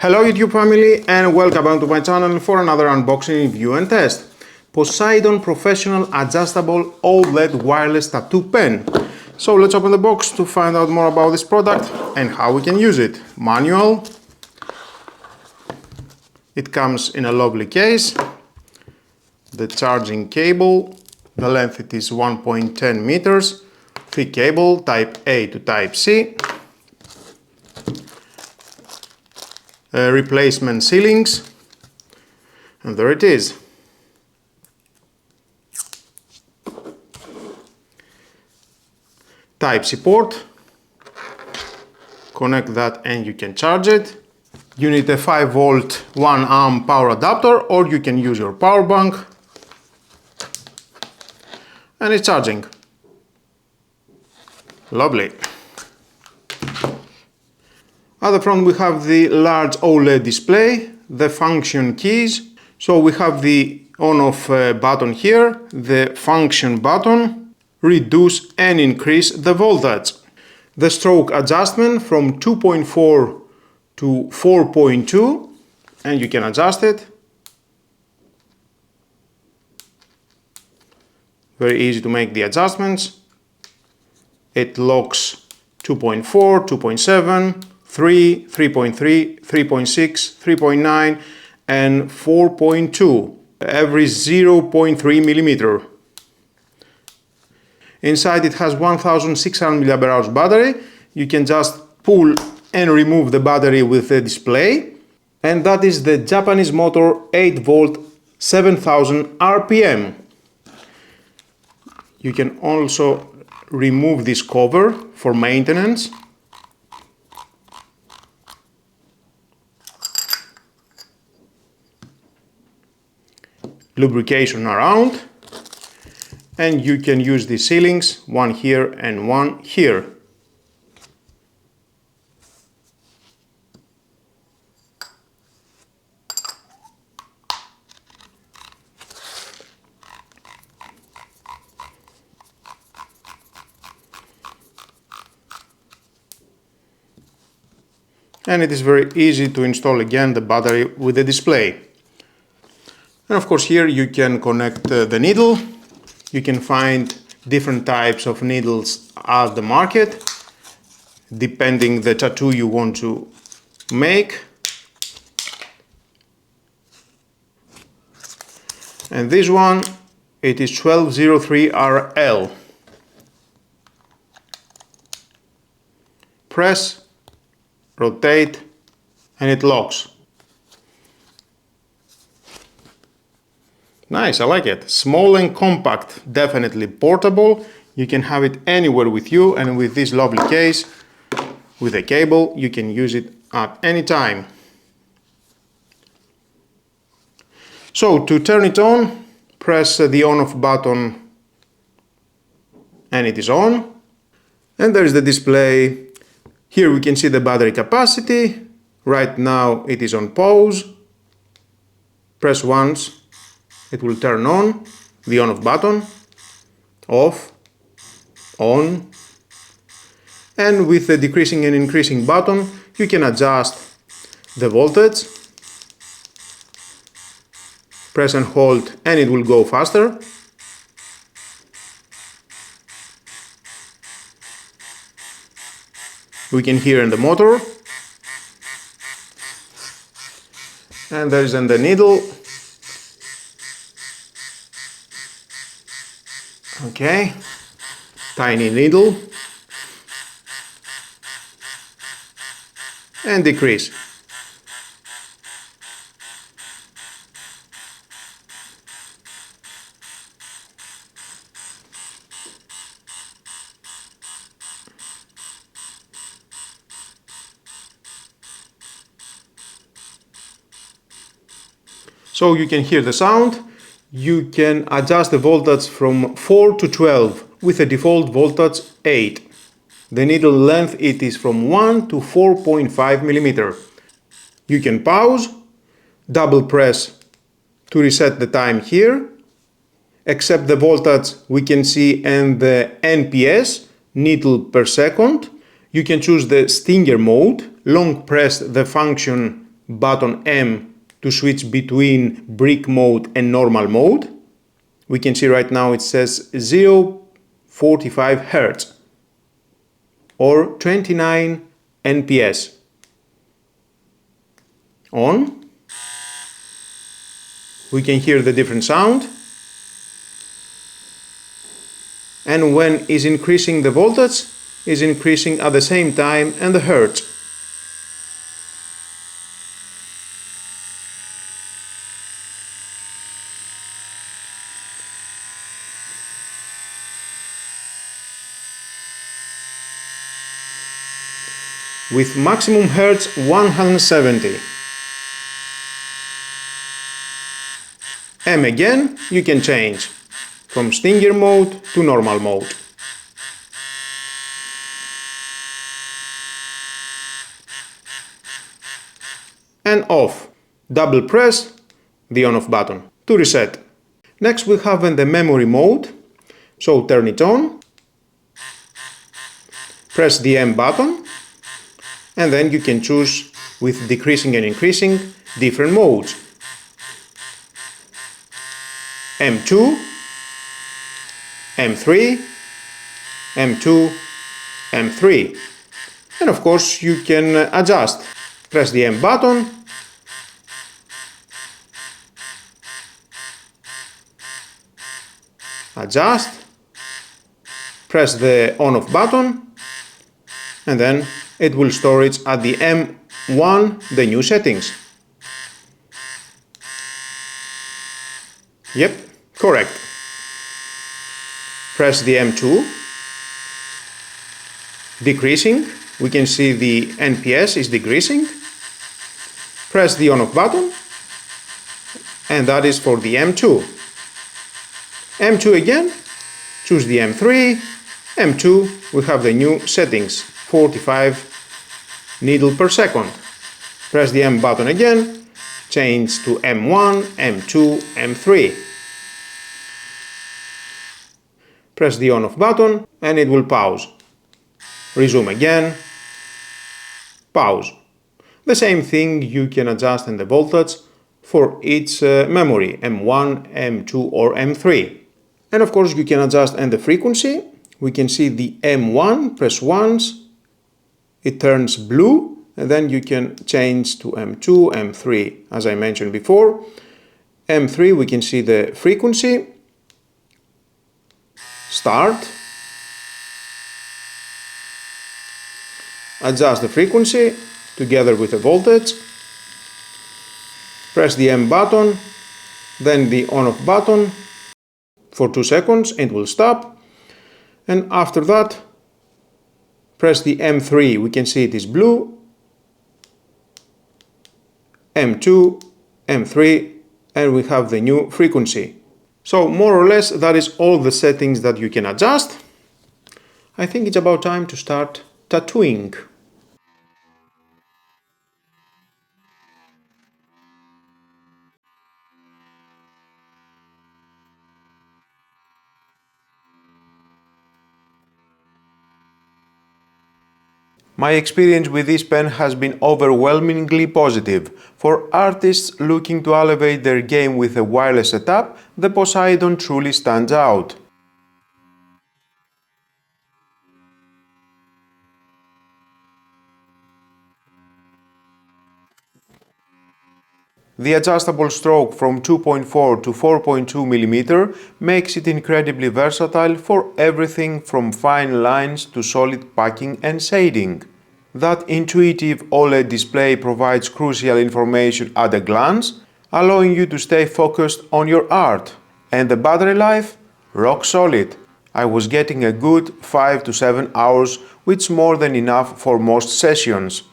Hello YouTube family and welcome back to my channel for another unboxing, review and test. Poseidon Professional Adjustable OLED Wireless Tattoo Pen. So let's open the box to find out more about this product and how we can use it. Manual. It comes in a lovely case. The charging cable. The length it is 1.10 meters. 3 cable, type A to type C. Replacement ceilings, and there it is. Type-C port, connect that and you can charge it. You need a 5 volt 1 amp power adapter, or you can use your power bank, and it's charging. Lovely. At the front we have the large OLED display, the function keys. So we have the on-off button here, the function button, reduce and increase the voltage. The stroke adjustment from 2.4 to 4.2, and you can adjust it. Very easy to make the adjustments. It locks 2.4, 2.7, 3, 3.3, 3.6, 3.9 and 4.2 every 0.3 millimeter. Inside it has 1600 mAh battery. You can just pull and remove the battery with the display, and that is the Japanese motor 8 volt 7000 RPM. You can also remove this cover for maintenance. Lubrication around, and you can use the ceilings, one here and one here. And it is very easy to install again the battery with the display. And of course here you can connect the needle. You can find different types of needles at the market, depending the tattoo you want to make. And this one, it is 1203 RL. Press, rotate, and it locks. Nice, I like it. Small and compact, definitely portable. You can have it anywhere with you, and with this lovely case, with a cable, you can use it at any time. So to turn it on, press the on-off button and it is on. And there is the display. Here we can see the battery capacity. Right now it is on pause. Press once. It will turn on, the on-off button, off, on, and with the decreasing and increasing button, you can adjust the voltage. Press and hold and it will go faster. We can hear in the motor. And there is then the needle. Okay, tiny needle, and decrease. So you can hear the sound. You can adjust the voltage from 4 to 12 with a default voltage 8. The needle length it is from 1 to 4.5 millimeter. You can pause, double press to reset the time here. Except the voltage we can see and the NPS, needle per second. You can choose the stinger mode, long press the function button M to switch between brick mode and normal mode. We can see right now it says 0.45 Hz or 29 NPS. On. We can hear the different sound. And when is increasing the voltage, is increasing at the same time and the hertz. With maximum hertz 170. M again, you can change from stinger mode to normal mode. And off. Double press the on-off button to reset. Next we have in the memory mode, so turn it on, press the M button, and then you can choose with decreasing and increasing different modes. M2, M3, M2, M3. And of course you can adjust. Press the M button, adjust, press the on-off button, and then it will store it at the M1, the new settings. Yep, correct. Press the M2, decreasing, we can see the NPS is decreasing. Press the on-off button, and that is for the M2. M2 again, choose the M3, M2, we have the new settings, 45 needle per second. Press the M button again, change to M1, M2, M3. Press the on-off button and it will pause. Resume again, pause. The same thing you can adjust in the voltage for each memory, M1, M2 or M3. And of course you can adjust in the frequency. We can see the M1, press once, it turns blue, and then you can change to M2, M3, as I mentioned before. M3, we can see the frequency, start, adjust the frequency together with the voltage, press the M button, then the on-off button for 2 seconds, it will stop, and after that press the M3, we can see it is blue, M2, M3, and we have the new frequency. So more or less that is all the settings that you can adjust. I think it's about time to start tattooing. My experience with this pen has been overwhelmingly positive. For artists looking to elevate their game with a wireless setup, the Poseidon truly stands out. The adjustable stroke from 2.4 to 4.2 mm makes it incredibly versatile for everything from fine lines to solid packing and shading. That intuitive OLED display provides crucial information at a glance, allowing you to stay focused on your art. And the battery life? Rock solid. I was getting a good 5 to 7 hours, which is more than enough for most sessions.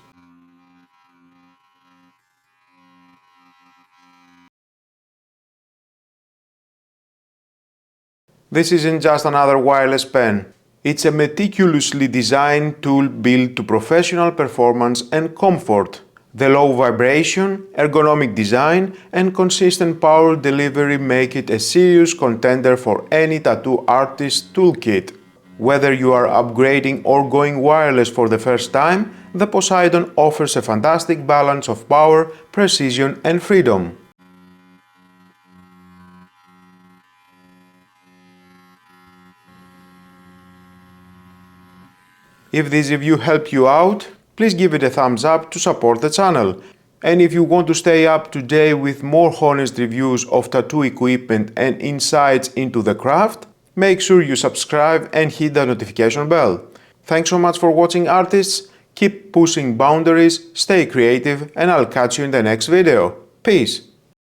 This isn't just another wireless pen. It's a meticulously designed tool built to professional performance and comfort. The low vibration, ergonomic design, and consistent power delivery make it a serious contender for any tattoo artist's toolkit. Whether you are upgrading or going wireless for the first time, the Poseidon offers a fantastic balance of power, precision and freedom. If this review helped you out, please give it a thumbs up to support the channel. And if you want to stay up to date with more honest reviews of tattoo equipment and insights into the craft, make sure you subscribe and hit the notification bell. Thanks so much for watching, artists. Keep pushing boundaries, stay creative, and I'll catch you in the next video. Peace!